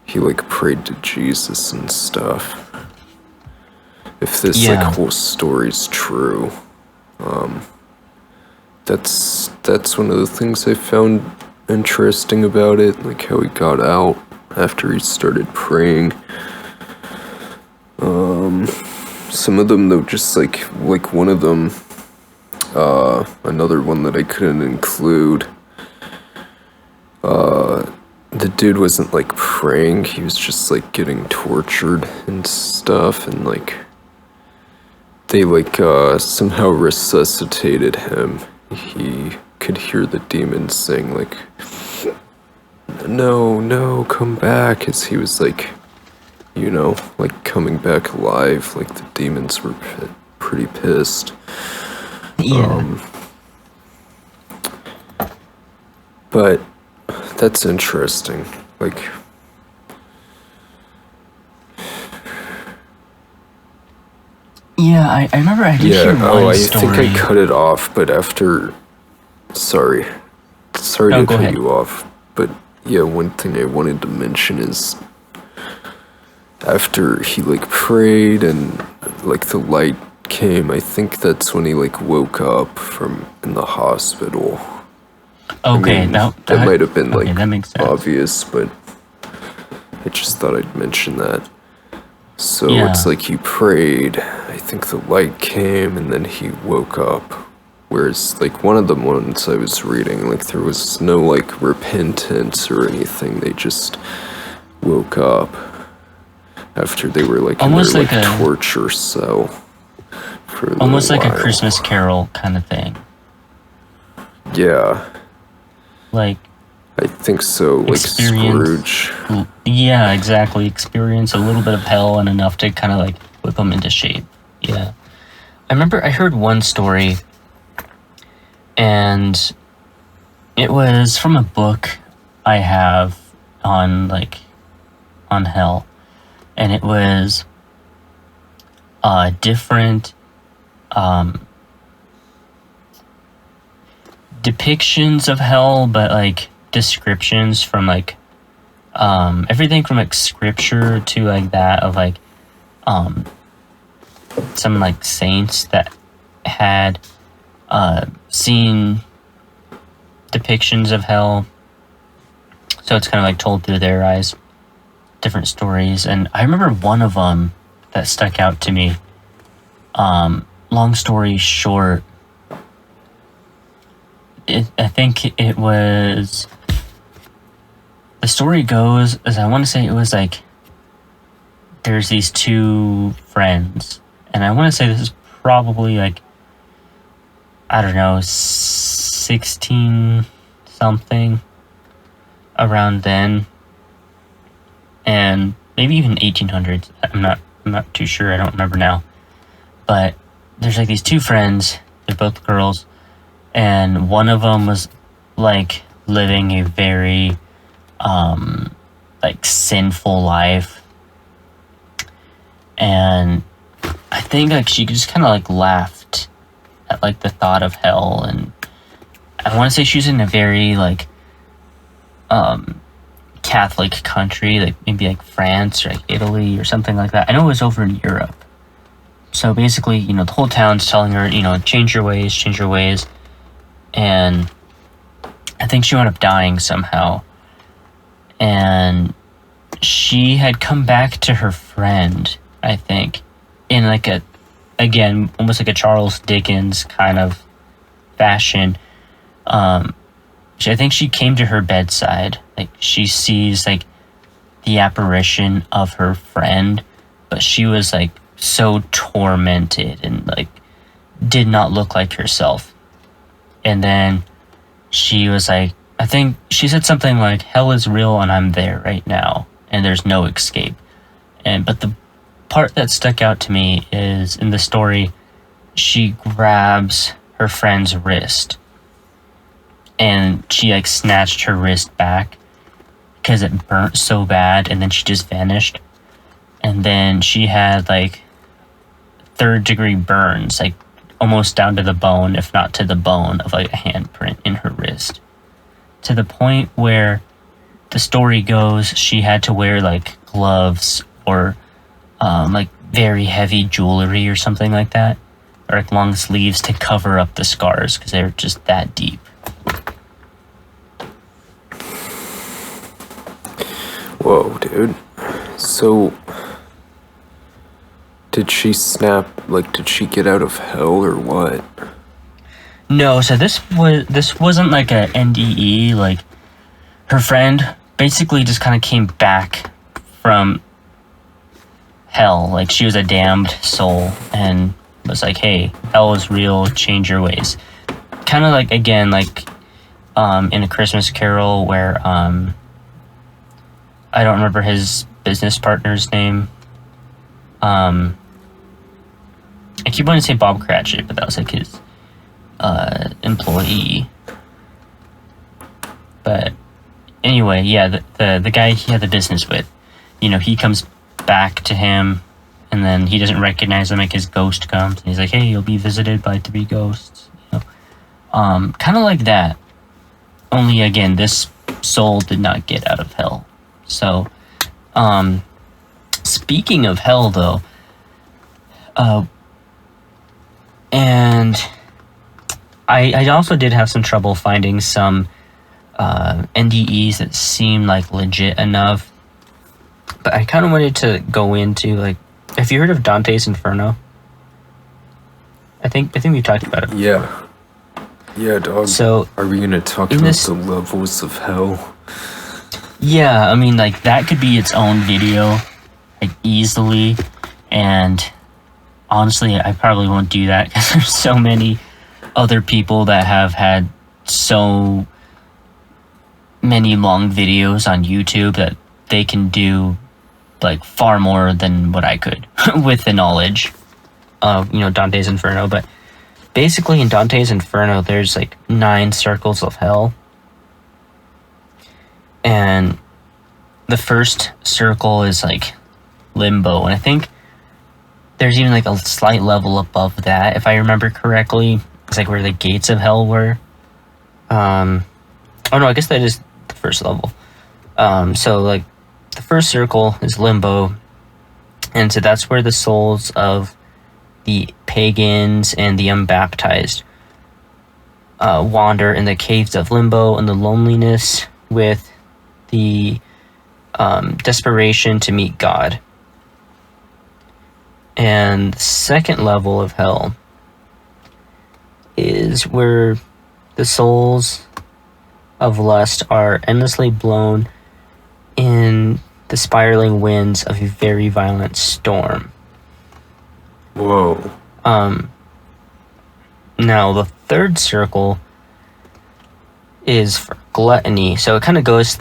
Speaker 2: he like prayed to Jesus and stuff. If this like whole story's true, that's one of the things I found interesting about it, like how he got out after he started praying. Some of them though, just like one of them, another one that I couldn't include, the dude wasn't like praying, he was just like getting tortured and stuff, and like they like somehow resuscitated him. He could hear the demons saying like, no, come back, as he was like, you know, like coming back alive. Like the demons were pretty pissed. But that's interesting. Like,
Speaker 1: yeah, I remember I did hear one story.
Speaker 2: I think I cut it off, but after, sorry to cut you off, but yeah, one thing I wanted to mention is after he like prayed and like the light came, I think that's when he like woke up from in the hospital.
Speaker 1: Okay,
Speaker 2: I mean, that might have been like
Speaker 1: that makes sense.
Speaker 2: Obvious, but I just thought I'd mention that. So it's like he prayed, I think the light came, and then he woke up. Whereas like one of the ones I was reading, like there was no like repentance or anything. They just woke up after they were like
Speaker 1: almost
Speaker 2: in their like torture cell for
Speaker 1: almost like
Speaker 2: while.
Speaker 1: A Christmas Carol kind of thing.
Speaker 2: Yeah.
Speaker 1: Like,
Speaker 2: I think so, like Scrooge.
Speaker 1: Yeah, exactly. Experience a little bit of hell and enough to kind of like whip them into shape. Yeah. I remember I heard one story, and it was from a book I have on hell. and it was different depictions of hell, but like descriptions from like everything from like scripture to like that of like some like saints that had seen depictions of hell, so it's kind of like told through their eyes, different stories. And I remember one of them that stuck out to me. Long story short, I think it was, the story goes, as I want to say it was like, there's these two friends, and I want to say this is probably like, I don't know, 16 something, around then, and maybe even 1800s. I'm not too sure. I don't remember now. But there's like these two friends. They're both girls, and one of them was like living a very like sinful life, and I think like she just kind of like laughed at like the thought of hell. And I want to say she was in a very like Catholic country, like maybe like France or like Italy or something like that. I know it was over in Europe. So basically, you know, the whole town's telling her, you know, change your ways, change your ways. And I think she wound up dying somehow. And she had come back to her friend, I think, in like a, again, almost like a Charles Dickens kind of fashion. I think she came to her bedside. Like, she sees like the apparition of her friend, but she was like so tormented and like did not look like herself. And then she was like, I think she said something like, hell is real and I'm there right now and there's no escape. But the part that stuck out to me is in the story, she grabs her friend's wrist and she like snatched her wrist back because it burnt so bad, and then she just vanished. And then she had like 3rd-degree burns, like almost down to the bone, if not to the bone, of like a handprint in her wrist, to the point where the story goes she had to wear like gloves or like very heavy jewelry or something like that, or like long sleeves to cover up the scars because they were just that deep.
Speaker 2: Whoa, dude. So, did she snap, like, did she get out of hell or what?
Speaker 1: No, so this wasn't like a NDE, like, her friend basically just kind of came back from hell, like she was a damned soul, and was like, hey, hell is real, change your ways. Kind of like, again, like, in A Christmas Carol, where, I don't remember his business partner's name. I keep wanting to say Bob Cratchit, but that was like his employee. But anyway, yeah, the guy he had the business with, you know, he comes back to him, and then he doesn't recognize him, like his ghost comes, and he's like, hey, you'll be visited by 3 ghosts. You know? Kind of like that. Only, again, this soul did not get out of hell. So, speaking of hell, though, and I also did have some trouble finding some NDEs that seemed like legit enough, but I kind of wanted to go into, like, have you heard of Dante's Inferno? I think we talked about it.
Speaker 2: Yeah. Yeah, dog.
Speaker 1: So,
Speaker 2: are we gonna talk about the levels of hell?
Speaker 1: Yeah, I mean, like, that could be its own video, like, easily, and honestly, I probably won't do that, because there's so many other people that have had so many long videos on YouTube that they can do, like, far more than what I could, with the knowledge of, you know, Dante's Inferno. But basically, in Dante's Inferno, there's, like, 9 circles of hell. And the first circle is like limbo, and I think there's even like a slight level above that, if I remember correctly. It's like where the gates of hell were. Oh no, I guess that is the first level. So like the first circle is limbo, and so that's where the souls of the pagans and the unbaptized wander in the caves of limbo and the loneliness with the desperation to meet God. And the second level of hell is where the souls of lust are endlessly blown in the spiraling winds of a very violent storm.
Speaker 2: Whoa.
Speaker 1: Now the third circle is for gluttony, so it kind of goes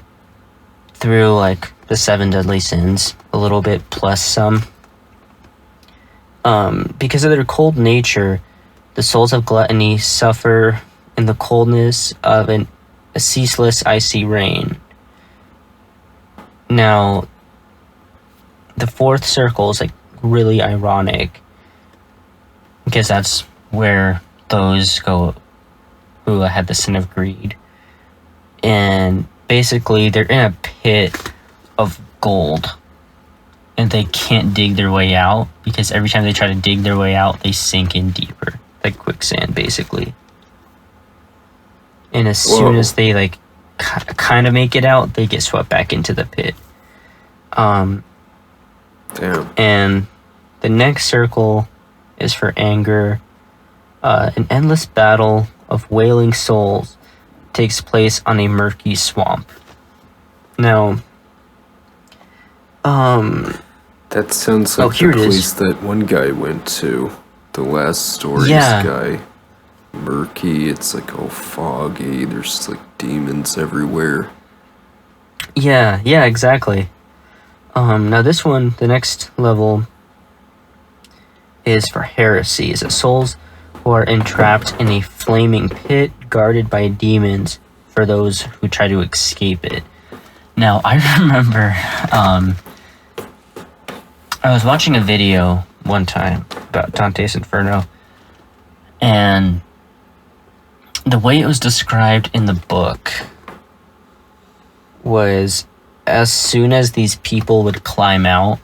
Speaker 1: through like the 7 deadly sins a little bit plus some. Because of their cold nature, the souls of gluttony suffer in the coldness of a ceaseless icy rain. Now, the fourth circle is like really ironic, because that's where those go who had the sin of greed. And basically, they're in a pit of gold, and they can't dig their way out, because every time they try to dig their way out, they sink in deeper, like quicksand, basically. And as soon as they like kind of make it out, they get swept back into the pit.
Speaker 2: Damn.
Speaker 1: And the next circle is for anger. An endless battle of wailing souls takes place on a murky swamp. Now,
Speaker 2: that sounds like the place that one guy went to. The last stories guy. Murky, it's like all foggy, there's like demons everywhere.
Speaker 1: Yeah, exactly. Now this one, the next level, is for heresies. Souls who are entrapped in a flaming pit guarded by demons for those who try to escape it. Now, I remember, I was watching a video one time about Dante's Inferno, and the way it was described in the book was, as soon as these people would climb out,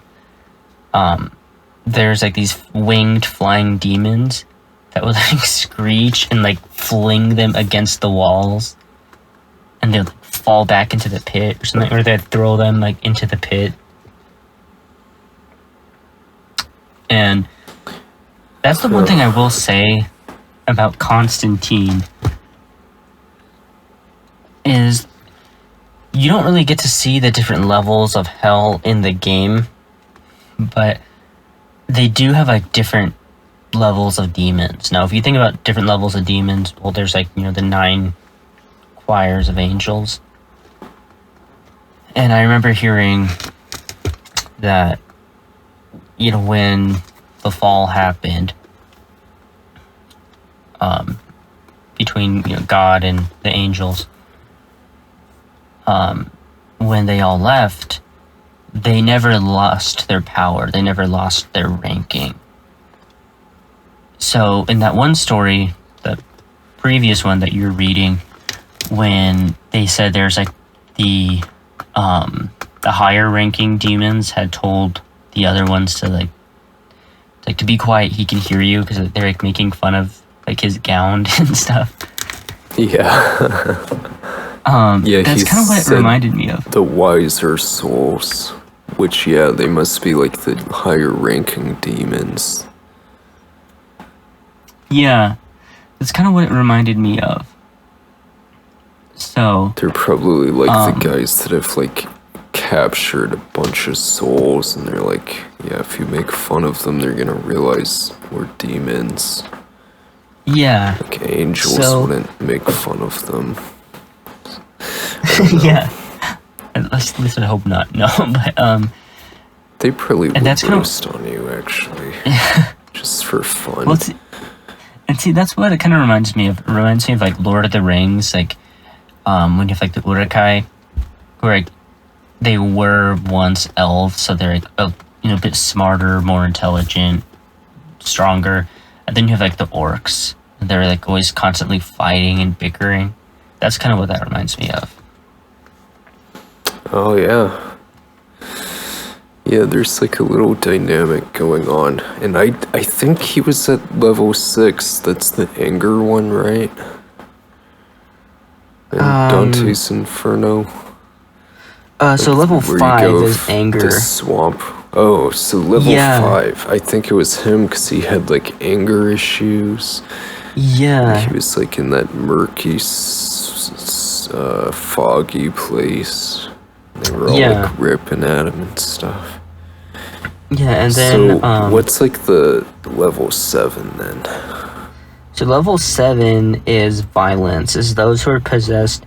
Speaker 1: there's like these winged flying demons that would like screech and like fling them against the walls, and they'd like fall back into the pit or something, or they'd throw them like into the pit. And that's the one thing I will say about Constantine, is you don't really get to see the different levels of hell in the game, but they do have like different levels of demons. Now, if you think about different levels of demons, well, there's like, you know, the 9 choirs of angels. And I remember hearing that, you know, when the fall happened, between, you know, God and the angels, when they all left, they never lost their power. They never lost their ranking. So in that one story, the previous one that you're reading, when they said there's like the higher ranking demons had told the other ones to like to be quiet, he can hear you, because they're like making fun of like his gown and stuff.
Speaker 2: Yeah.
Speaker 1: That's kind of what it reminded me of.
Speaker 2: The wiser souls, which, yeah, they must be like the higher ranking demons.
Speaker 1: Yeah, that's kind of what it reminded me of. So
Speaker 2: they're probably like the guys that have like captured a bunch of souls, and they're like, yeah, if you make fun of them, they're gonna realize we're demons.
Speaker 1: Yeah.
Speaker 2: Like angels wouldn't make fun of them.
Speaker 1: Yeah. At least I hope not. No, but
Speaker 2: they probably would roast on you, actually. Just for fun.
Speaker 1: Well, see, that's what it kind of reminds me of. It reminds me of like Lord of the Rings, like when you have like the Uruk-hai, who are like, they were once elves, so they're like, a bit smarter, more intelligent, stronger. And then you have like the orcs. They're like always constantly fighting and bickering. That's kind of what that reminds me of.
Speaker 2: Oh, yeah. Yeah, there's like a little dynamic going on. And I think he was at level 6. That's the anger one, right? And Dante's Inferno.
Speaker 1: So level
Speaker 2: where
Speaker 1: 5 is anger.
Speaker 2: The swamp. Oh, so level 5. I think it was him because he had like anger issues.
Speaker 1: Yeah.
Speaker 2: He was like in that murky, foggy place. They were all like ripping at him and stuff.
Speaker 1: Yeah, and then
Speaker 2: so what's like the level 7 then?
Speaker 1: So level 7 is violence. Is those who are possessed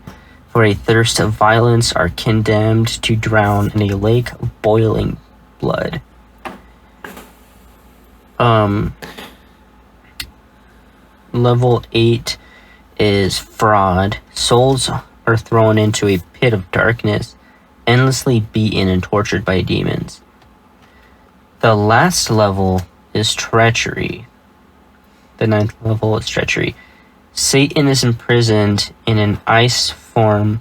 Speaker 1: for a thirst of violence are condemned to drown in a lake of boiling blood. Level 8 is fraud. Souls are thrown into a pit of darkness, endlessly beaten and tortured by demons. The last level is treachery. The 9th level is treachery. Satan is imprisoned in an ice from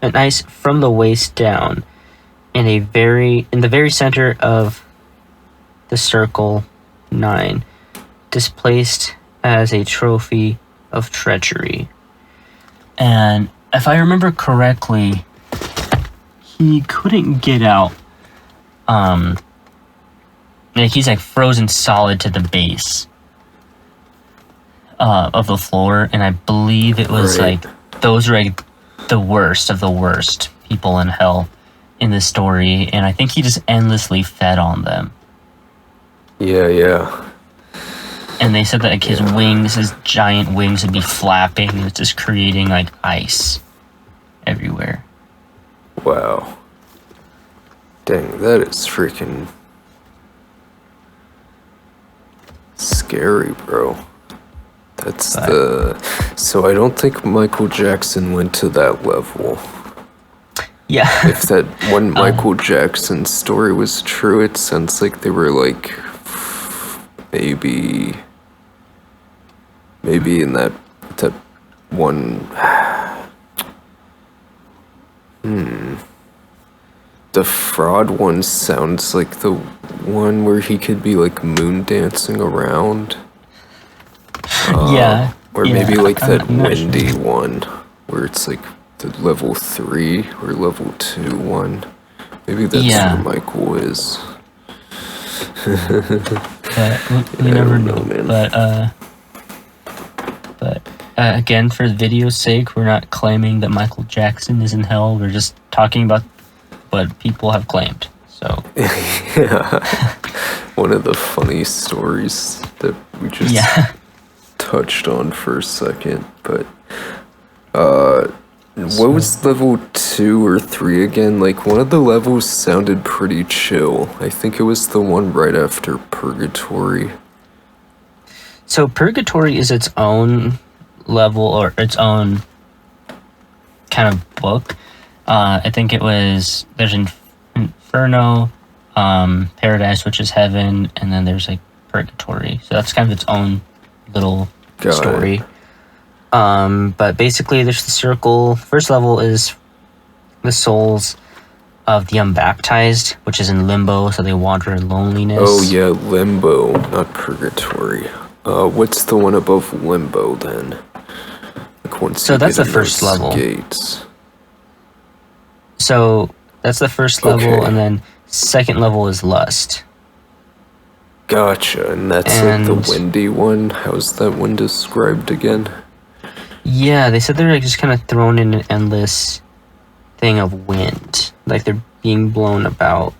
Speaker 1: the waist down, in the very center of the circle 9, displaced as a trophy of treachery. And if I remember correctly, he couldn't get out. Like he's like frozen solid to the base of the floor, and I believe it was like those were like the worst of the worst people in hell in this story, and I think he just endlessly fed on them.
Speaker 2: Yeah.
Speaker 1: And they said that like his giant wings would be flapping, and it's just creating like ice everywhere.
Speaker 2: Wow. Dang, that is freaking scary, bro. That's So I don't think Michael Jackson went to that level.
Speaker 1: Yeah.
Speaker 2: If that one Michael Jackson story was true, it sounds like they were like maybe in that one. The fraud one sounds like the one where he could be like moon dancing around. Or maybe like that Wendy one where it's like the level 3 or level 2 one. Maybe that's where Michael is.
Speaker 1: We never know, man. But again, for the video's sake, we're not claiming that Michael Jackson is in hell. We're just talking about what people have claimed. So
Speaker 2: yeah, one of the funny stories that we just touched on for a second. But what was level 2 or 3 again? Like one of the levels sounded pretty chill. I think it was the one right after Purgatory.
Speaker 1: So Purgatory is its own level or its own kind of book. I think it was, there's Inferno, Paradise, which is heaven, and then there's like Purgatory. So that's kind of its own little story. But basically there's the circle. First level is the souls of the unbaptized, which is in limbo, so they wander in loneliness.
Speaker 2: Oh yeah, limbo, not Purgatory. What's the one above limbo then? Like once
Speaker 1: so that's the first level.
Speaker 2: Gates.
Speaker 1: So that's the first level, and then second level is lust.
Speaker 2: Gotcha, and that's like the windy one. How's that one described again?
Speaker 1: Yeah, they said they're like just kind of thrown in an endless thing of wind, like they're being blown about.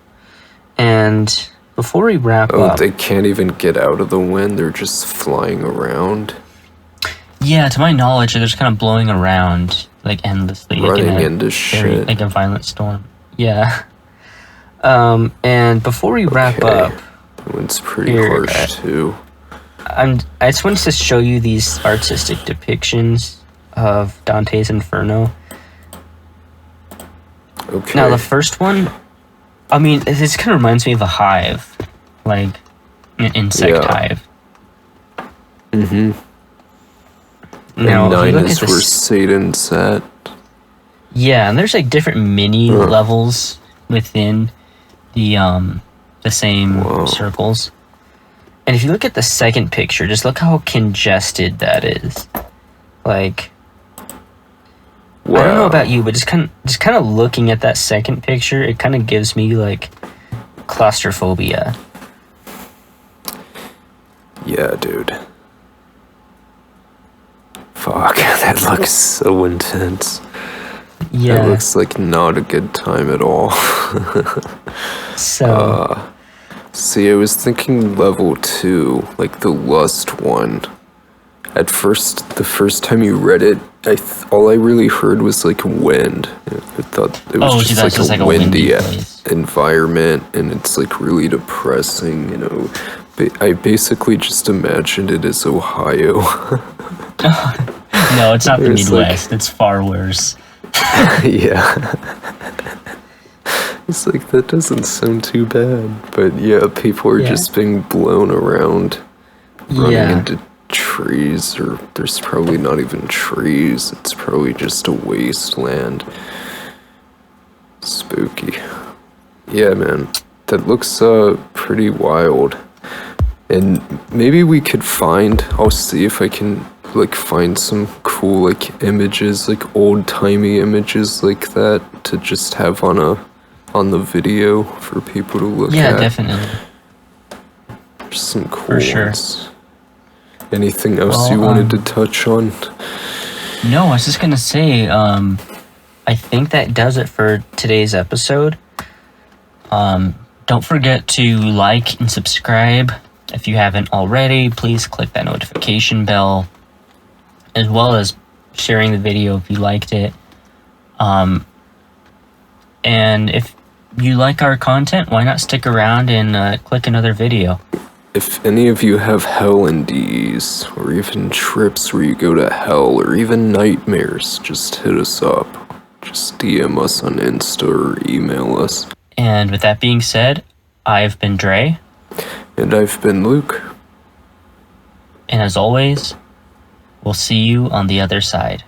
Speaker 1: And before we wrap up,
Speaker 2: they can't even get out of the wind. They're just flying around.
Speaker 1: Yeah, to my knowledge, they're just kind of blowing around like endlessly,
Speaker 2: running into shit,
Speaker 1: like a violent storm. Yeah. And before we wrap up,
Speaker 2: that one's pretty harsh too.
Speaker 1: I just wanted to show you these artistic depictions of Dante's Inferno.
Speaker 2: Okay.
Speaker 1: Now the first one, I mean, this kind of reminds me of a hive. like an insect
Speaker 2: Yeah.
Speaker 1: hive.
Speaker 2: Mm-hmm.
Speaker 1: Now,
Speaker 2: And
Speaker 1: if we
Speaker 2: 9
Speaker 1: look at
Speaker 2: is where
Speaker 1: this,
Speaker 2: Satan's at.
Speaker 1: yeah, and there's like different mini
Speaker 2: Huh.
Speaker 1: levels within the same
Speaker 2: Wow.
Speaker 1: circles. And if you look at the second picture, just look how congested that is. Like,
Speaker 2: Wow.
Speaker 1: I don't know about you, but just kind of looking at that second picture, it kind of gives me like claustrophobia.
Speaker 2: Yeah, dude. Fuck, that looks so intense.
Speaker 1: Yeah.
Speaker 2: That looks like not a good time at all.
Speaker 1: So
Speaker 2: See, I was thinking level 2, like the lust one. At first, the first time you read it, all I really heard was like wind. I thought it was
Speaker 1: see,
Speaker 2: just
Speaker 1: that's just
Speaker 2: like
Speaker 1: like
Speaker 2: a
Speaker 1: a windy
Speaker 2: windy
Speaker 1: place.
Speaker 2: environment, and it's like really depressing, you know. I basically just imagined it as Ohio.
Speaker 1: no, it's not the
Speaker 2: There's, like-
Speaker 1: Midwest. It's far worse.
Speaker 2: Yeah. It's like, that doesn't sound too bad. But yeah, people are
Speaker 1: Yeah.
Speaker 2: just being blown around, running
Speaker 1: Yeah.
Speaker 2: into trees, or there's probably not even trees. It's probably just a wasteland. Spooky. Yeah, man. That looks pretty wild. And maybe we could I'll see if I can like find some cool like images, like old-timey images like that to just have on the video for people to look
Speaker 1: Yeah,
Speaker 2: at.
Speaker 1: definitely.
Speaker 2: There's some cool
Speaker 1: For sure.
Speaker 2: ones. Anything else
Speaker 1: Well,
Speaker 2: you wanted to touch on?
Speaker 1: No, I was just gonna say, I think that does it for today's episode. Don't forget to like and subscribe if you haven't already. Please click that notification bell, as well as sharing the video if you liked it. And if you like our content, why not stick around and click another video?
Speaker 2: If any of you have hell NDEs, or even trips where you go to hell, or even nightmares, just hit us up. Just DM us on Insta or email us.
Speaker 1: And with that being said, I've been Dre,
Speaker 2: And I've been Luke.
Speaker 1: and as always, we'll see you on the other side.